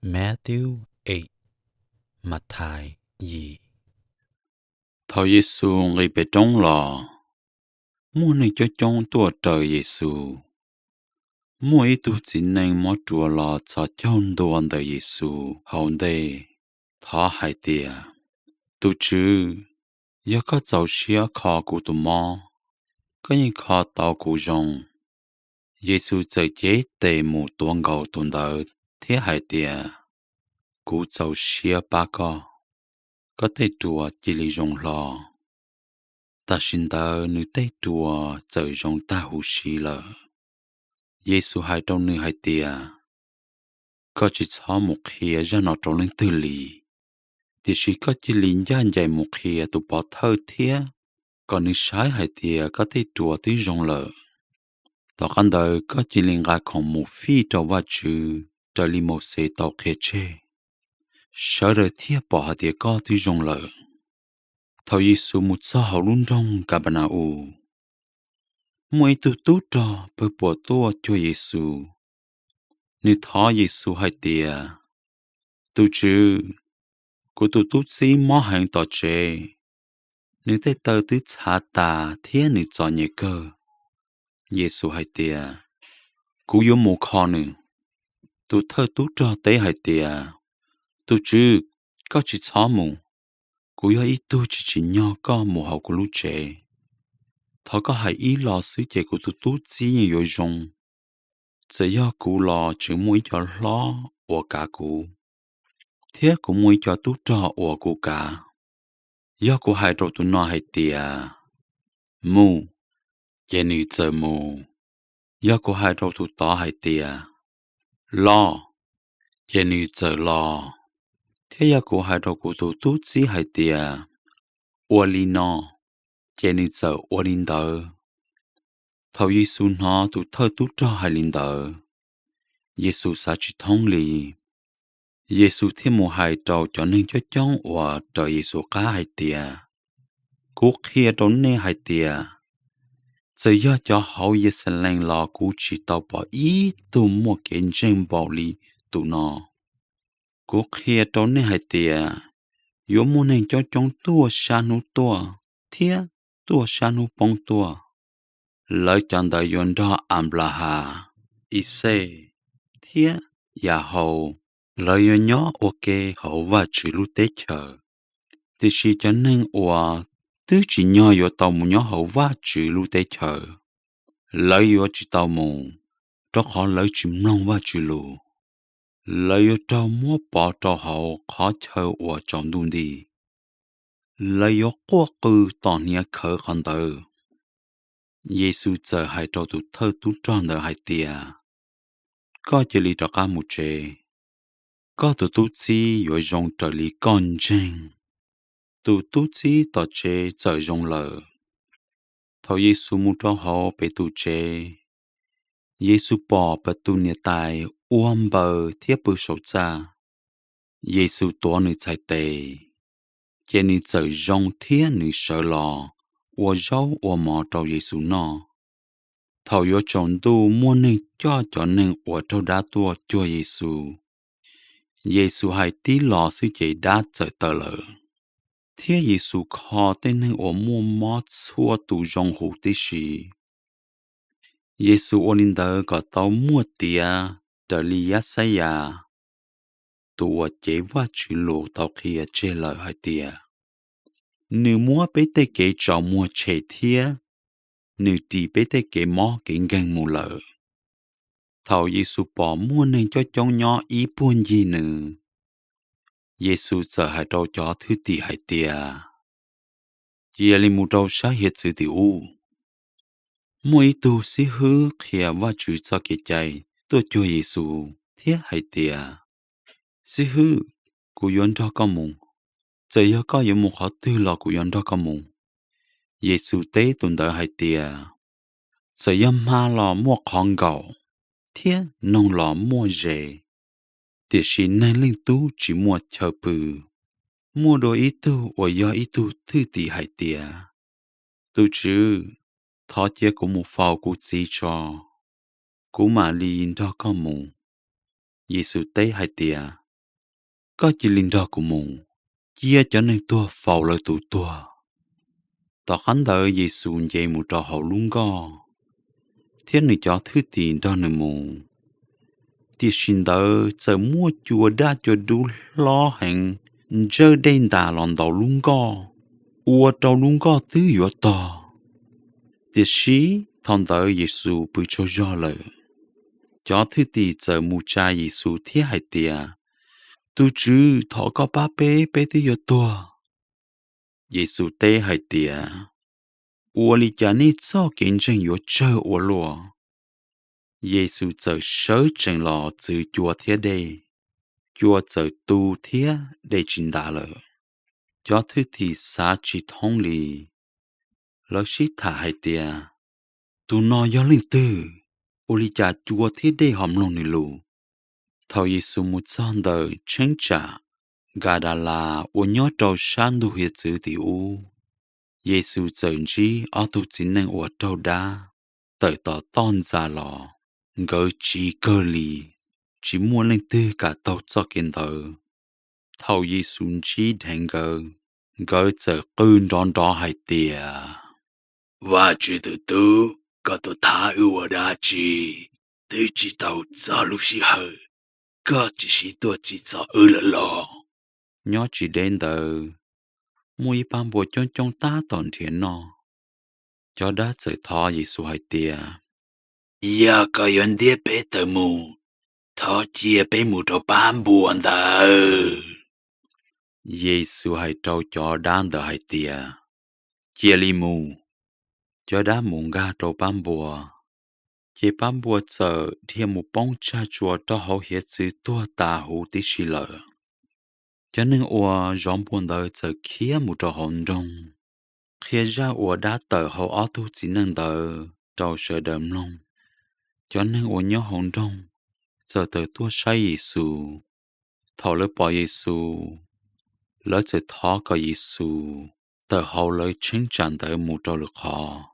Matthew 8 mặt thai gì. Thọ Giêsu người bề trong lò, mua này cho trong tua trời Giêsu, mua ít tu chỉ nên mót chùa lò cho trong đồ ăn đời Giêsu hậu đây, thọ hai tia, tu chữ, giờ có giàu xía khó của tụi mò, có những khó tao của rong, Giêsu chạy chế tề mù tuôn gầu tuôn đợt, thế hai tia, của giàu xía ba có thể chùa chỉ lý rong lò. Ta xin ta nữ tế chùa trời rong ta hữu sĩ lợ. Giê-xu hai trong nữ hai tia. Có chỉ cho một khía ra nó trong lên tư lý. Thì chỉ có chỉ lính gian dạy một khía tụ bỏ thơ thía. Còn nữ sái hai tia có thể chùa tí rong lợ. Tỏ khăn đời có chỉ lính gà khổng một phi trò va chữ. Trở lý một xe tàu khế chê. Sở rời thía bỏ hai tia có tí rong lợ. Thảo Giê-xu một sao hậu luôn trong cả bà nào ủ. Mỗi tu tu trò bởi bỏ tua cho Giê-xu. Nếu thọ Giê-xu hai tia. Tu chữ. Cô tu xí mó hành tỏ chê. Nếu tế tơ tứ trả tà thiết nếu cho nhé cơ. Giê-xu hai tia. Cú yếu mù khó nữ. Tu thơ tu trò tế hai tia. Tu chữ. Có chỉ chó mù. Cú yếu ý tu chỉ nhỏ có mù hậu của lũ chê. Thọ có hai ý lò xứ chê của tu xí như dội rong. Giờ do cụ lò chữ mũi cho lo của cả cụ. Thế cụ mũi cho tú trò của cụ cả. Do cụ hai trò tụ nó hai tìa. Mù. Chê nữ giờ mù. Do cụ hai trò tụ tỏ hai tìa. Lo. Chê nữ giờ lo. Thế do cụ hai trò cụ tụ tú xí hai tìa. Ua li nó. Chê nữ giờ ua linh đờ. Thảo Giê-xu nó tụ thơ tú trò hai linh đờ. Giê-xu xa chỉ thông lý. Giê-xu thêm một hai trâu cho nên cho chóng và trời Giê-xu cá hai tia. Cú khía trốn nê hai tia. Giờ do cho hậu Giê-xu-lanh lò cú chỉ tàu bỏ ý tù mua kiến chân bảo lý tù nó. Cú khía trốn nê hai tia. Yếu mô nên cho chóng tua xa nụ tua. Thía tua xa nụ bông tua. Lời chẳng đời yôn ra ảm là hà. Ý xê. Thía. Dạ hầu. Lời nhỏ ok hậu và chữ lưu tế chờ. Thì chỉ cho nên ủa tứ chỉ nhỏ yếu tàu mù nhỏ hậu và chữ lưu tế chờ. Lời yếu chỉ tàu mù. Đó khó lời chìm lòng và chữ lưu. Lời yếu trao mua bỏ trao hậu khó chờ ủa trọng đun đi. Lời yếu quá cư tỏ nhé khởi khăn tờ. Giê-xu chờ hai trao tụ thơ tụ tròn đờ hai tia. Có chỉ lý trao cá mù chê. Có tụ tú chi yếu rong trở lý con chênh. Tụ tú chi tỏ chê trở rong lờ. Thảo Giê-xu mù trò hậu bế tụ chê. Giê-xu bỏ bà tụ nè tài uam bờ thiết bư sổ cha. Giê-xu tỏa nữ chạy tê. Chê nữ trở rong thiết nữ sợ lò. Ua rau ua mò trò Giê-xu nọ. Thảo yếu chọn tụ mua nữ cho nên ua trâu đá tua cho Giê-xu. Giê-xu hai tí lò sư chế đá trở tờ lờ. Thế Giê-xu khó tên nên ổ mua mót xua tù rong hủ tí xì. Giê-xu ổ linh đỡ có tàu mua tìa trở lý yá xa yà. Tù ổ chế vá chữ lộ tàu khía chê lờ hai tìa. Nữ mua bế tê kế trò mua chê thía. Nữ trì bế tê kế mò kế ngang mù lờ. Thảo Giê-xu bỏ mua nên cho chong nhỏ ý buôn gì nữ. Giê-xu giờ hai trâu cho thứ tì hai tia. Giê lì mù trâu xa hiệt sự tì u. Mỗi tu sĩ hư khía và chữ cho kê chay. Tôi cho Giê-xu thiết hai tia. Sĩ hư cụ yôn cho có mùng. Giờ yếu có yếu mù khó tư lò cụ yôn cho có mùng. Giê-xu tế tùn đỡ hai tia. Giờ yếu ma lò mua khóng gạo. Thiết nông lò mua rể. Tiết sĩ nên linh tu chỉ mua chờ bự. Mua đồ ý tu và do ý tu thư tì hai tia. Tu chữ. Thọ chế của một phao của dì cho. Của mà liền cho con mù. Giê-xu tế hai tia. có chỉ linh đó của mù chia cho nên tua phao lại tụ tua tao hắn đợi Giêsu dạy một trò hậu luôn go thiên này cho thứ tiền đó nè mù thì xin đợi giờ mua chùa đa cho đủ lo hành giờ đen đà lòn đầu luôn go ua trâu luôn go thứ yếu to thì sĩ thằng đợi Giêsu bị cho do lời cho thứ tiền giờ mua cha Giêsu thiết hai tiền tu chứ thọ có ba bé thứ yếu to Giêsu tê hai tiền ua li cha ni cho kiến chân yếu chơi ua lùa Giêsu giờ sớ chân lò từ chùa thiết đây chùa giờ tu thiết để chính đà lời cho thứ thì xa chỉ thông lì lỡ sĩ thả hai tiền tu nói do linh tư ua li cha chùa thiết đây hòm lòng này lù thầu Giêsu một son đời chân trả gà đà là ua nhớ trâu san du hiệt chữ tỷ u Giêsu dần chí ở tu chính năng ua trâu đá tới tỏ ton ra lò gỡ chỉ cơ lì chỉ muốn lên tư cả tàu cho kiến tờ thầu Giêsu chí thành gỡ giờ cơn đón đó hai tìa và chỉ từ từ có tôi thả ưu ở đá chỉ từ chỉ tàu ra lúc xí hờ có chỉ xí tôi chỉ cho ưu là lò nhớ chỉ đến tờ mỗi ban bộ trong ta tòn thiện nó cho đã giờ thọ Giêsu hai tìa giờ có yon địa bé tờ mù thọ chia bé mù cho ban bộ anh ta Giêsu hai trâu cho đan tờ hai tìa chia li mù cho đã mùng ga trâu ban bộ chỉ ban bộ giờ thì một bông cha chùa cho hậu hiệp sự tua tà hữu tí xì lợ cho nên ua dòng buồn đời giờ kia một trò hồn rong khi ra ua đã tờ hậu ó tu chỉ năng tờ trâu sợ đầm long cho nên ua nhớ hồn rong giờ tờ tua say Giêsu thầu lỡ bỏ Giêsu lỡ giờ thọ có Giêsu tờ hậu lỡ chính tràn tờ một trò lực họ